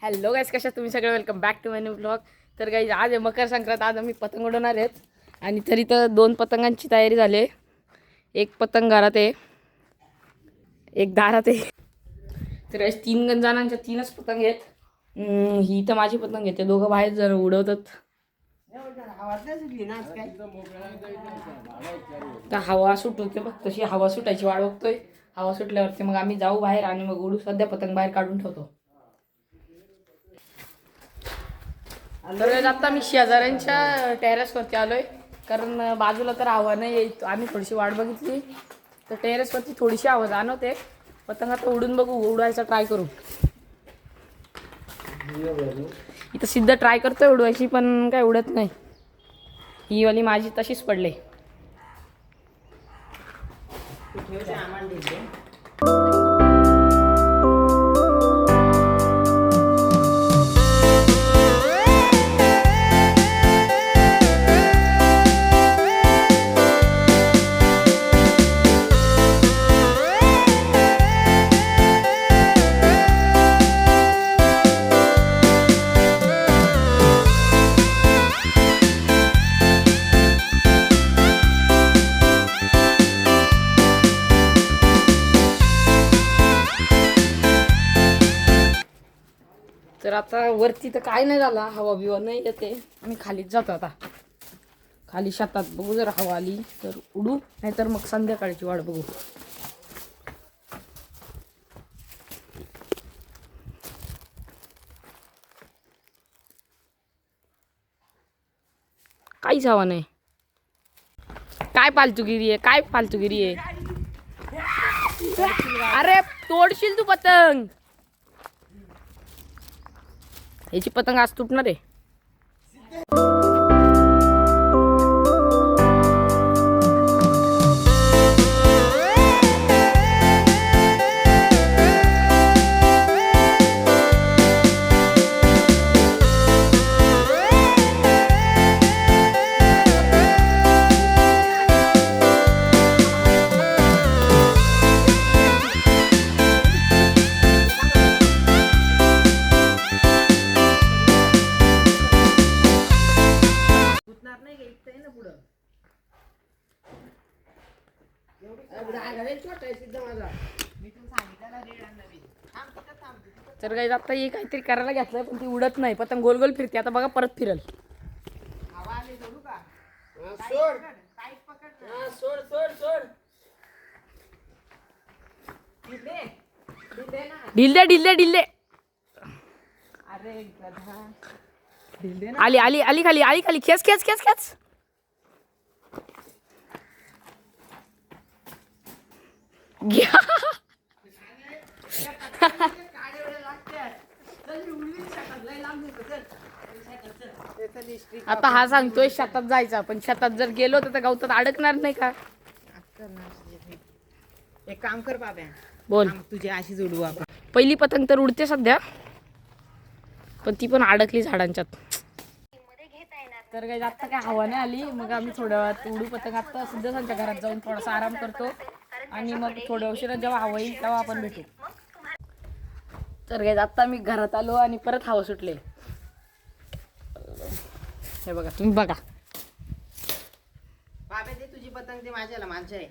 Hello गाईस, कशा तुम्ही सगळे? Welcome back to my new blog. तर गाईस, आज आहे मकर संक्रांत. आज आम्ही पतंग उडवणार आहेत आणि तरी तर 2 पतंगांची तयारी झाली आहे. एक पतंग घरात आहे, एक दारात आहे. तर गाईस 3 जणांच्या 3च पतंग आहेत. ही तर माझी पतंग आहे, ते दोघं बाहेर जर उडवतात. तर हवा सुटते बघ, तशी हवा सुटायची वाट बघतोय. हवा सुटल्यावरती मग आम्ही जाऊ बाहेर आणि मग उडू. सध्या पतंग बाहेर काढून ठेवतो. तर आता मी शेजाऱ्यांच्या टेरेसवरती आलोय, कारण बाजूला तर हवा नाही येत. आम्ही थोडीशी वाट बघितली तर टेरेसवरती थोडीशी हवा जाणवते. पतंग आता उडून बघू, उडवायचा ट्राय करू. इथं सिद्ध ट्राय करतोय उडवायची, पण काय उडत नाही. ही वाली माझी तशीच पडले. तर आता वरती तर काय नाही झाला, हवा बिवा नाही येते. आम्ही खालीच जातो आता, खाली शेतात बघू. जर हवा आली तर उडू, नाहीतर मग संध्याकाळची वाट बघू. काहीच हवा नाही. काय फालतूगिरी आहे, काय फालतूगिरी आहे. अरे तोडशील तू पतंग. याची पतंग आज तुटणार आहे. तर काही आता हे काहीतरी करायला घेतलंय, पण ती उडत नाही. पतंग गोल गोल फिरते. आता बघा परत फिरल. ढिल्ले ढिल्ले ढिल्ले. आली आली आली खाली, आली खाली. खेच खेच खेच खेच. घ्या. आता हा सांगतोय शेतात जायचा, पण शेतात जर गेलो तर गवतात अडकणार नाही का? एक काम कर बाबा, बोल. तुझी अशी जोडू आपण. पहिली पतंग तर उडते सध्या, पण ती पण अडकली झाडांच्यात. तर काही आता काय हवा नाही आली, मग आम्ही थोड्या वेळात उडू पतंग. आता सिद्धेशांच्या घरात जाऊन थोडासा आराम करतो आणि मग थोड्या उशिरा जेव्हा हवा येईल तेव्हा आपण भेटू. तर काही आता मी घरात आलो आणि परत हवा सुटले. हे बघा, तुम्ही बघा. बाबा ते तुझी पतंग, ते माझ्याला माणसं आहे.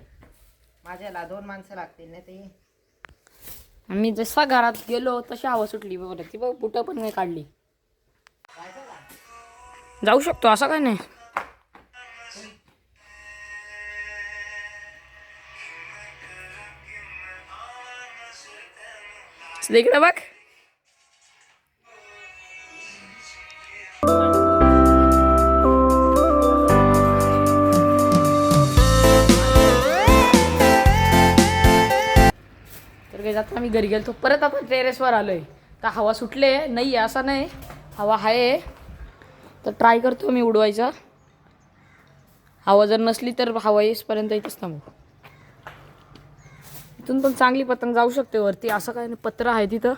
माझ्याला 2 माणसं लागतील ना. ते आम्ही जसा घरात गेलो तशी हवा सुटली. बघा ती बघ, बुटं पण नाही काढली. जाऊ शकतो, असं काय नाही. इकडे बघ. तर काही आता आम्ही घरी गेलो, परत आता टेरेसवर आलोय. तर हवा सुटले नाही, असं नाही, हवा आहे. तर ट्राय करतो मी उडवायचा. हवा जर नसली तर हवा येईपर्यंत इथंच थांबू. इथून पण चांगली पतंग जाऊ शकते वरती, असं काय नाही. पत्र आहे तिथं.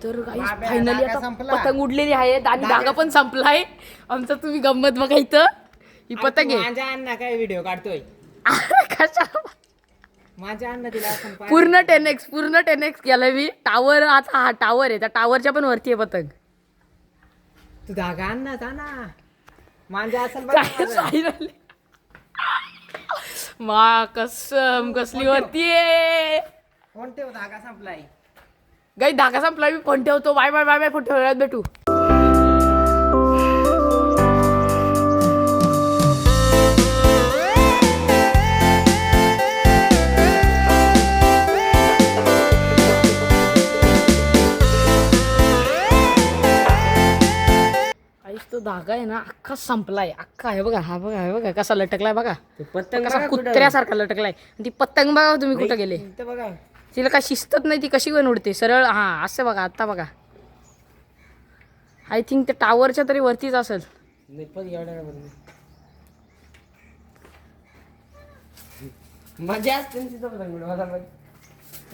तर फायनली आता पतंग उडलेली आहे आणि धागा पण संपलाय आमचा. तुम्ही गंमत बघा, इथं ही पतंग आहे. माझ्या अण्णा काय व्हिडिओ काढतोय. कशा माझ्या अन्न दिला आपण पूर्ण 10x केलं मी. टावर आता हा टावर आहे, त्या टावरच्या पण वरती आहे पतंग. तू धागा आण ना, जा ना. माझ्या असेल बघ काय माझं. साहिल मा कसम कसली वरती आहे. कोणते हो, धागा संपलाय. गाई धागा संपला, मी फोन ठेवतो. Bye bye bye bye, phone ठेवण्यात भेटू. तो धागा आहे ना अख्खा संपलाय, अख्खा आहे बघा. हा बघा, हे बघा कसा लटकलाय बघा. ते पतंग कसा बघा कुठं. कुत्र्यासारखा लटकलाय. ती पतंग बघा तुम्ही कुठं गेले. इथं बघा. तिला काय शिस्तच नाही, ती कशी पण उडते सरळ. हा असं बघा, आता बघा. आय थिंक ते टावरच्या तरी वरतीच असेल. नाही पण एवढ्या मजा असते ना तिथं पतंग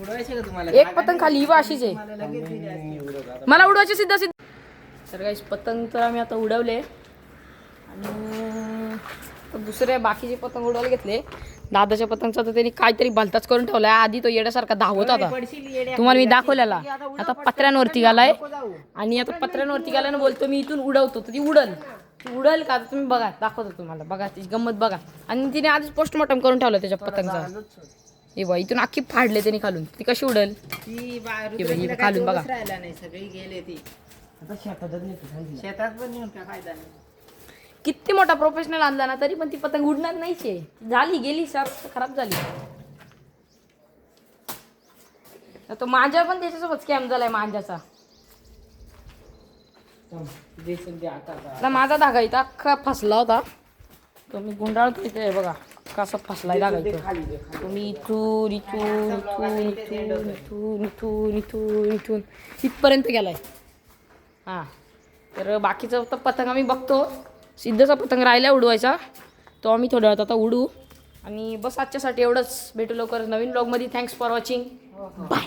उडवायचे का तुम्हाला? एक पतंग खाली ही बा अशीच आहे. मला लगेच दिली असती. मला उडवायची सिद्धा सिद्ध. तर काही पतंग तर आम्ही आता उडवले आणि दुसरे बाकीचे पतंग उडवायला घेतले. दादाच्या पतंगचा तर त्यांनी काहीतरी भलताच करून ठेवलाय. आधी तो येड्यासारखा धावत होता, तुम्हाला मी दाखवलेला. आता पत्र्यांवरती गेलाय आणि आता पत्र्यांवरती गेल्यानं बोलतो मी इथून उडवतो, तर ती उडल का तुम्ही बघा, दाखवतो तुम्हाला. बघा ती गंमत बघा. आणि तिने आधीच पोस्टमॉर्टम करून ठेवलं त्याच्या पतंगचा. हे बघा इथून अख्खी फाडले त्यांनी खालून. ती कशी उडल खालून बघा. नाही सगळी गेले ती शेतात पण नेऊन काय फायदा नाही. किती मोठा प्रोफेशनल आणला ना तरी पण ती पतंग उडणार नाहीच आहे. झाली गेली सर, खराब झाली. तो मांजा पण त्याच्यासोबत स्कॅम झालाय मांजाचा. आता माझा धागा इथं अख्खा फसला होता, तो मी गुंडाळतो इथे बघा कसा फसलाय धागा इथं. तुम्ही इथून इथून इथून इथून इथून इथून इथून इथून इथपर्यंत गेलाय. हां, तर बाकीचं तर पतंग आम्ही बघतो. सिद्धचा पतंग राहिला उडवायचा, तो आम्ही थोड्या वेळात आता उडू. आणि बस आजच्यासाठी एवढंच. भेटू लवकर नवीन ब्लॉगमध्ये. Thanks for watching. बाय.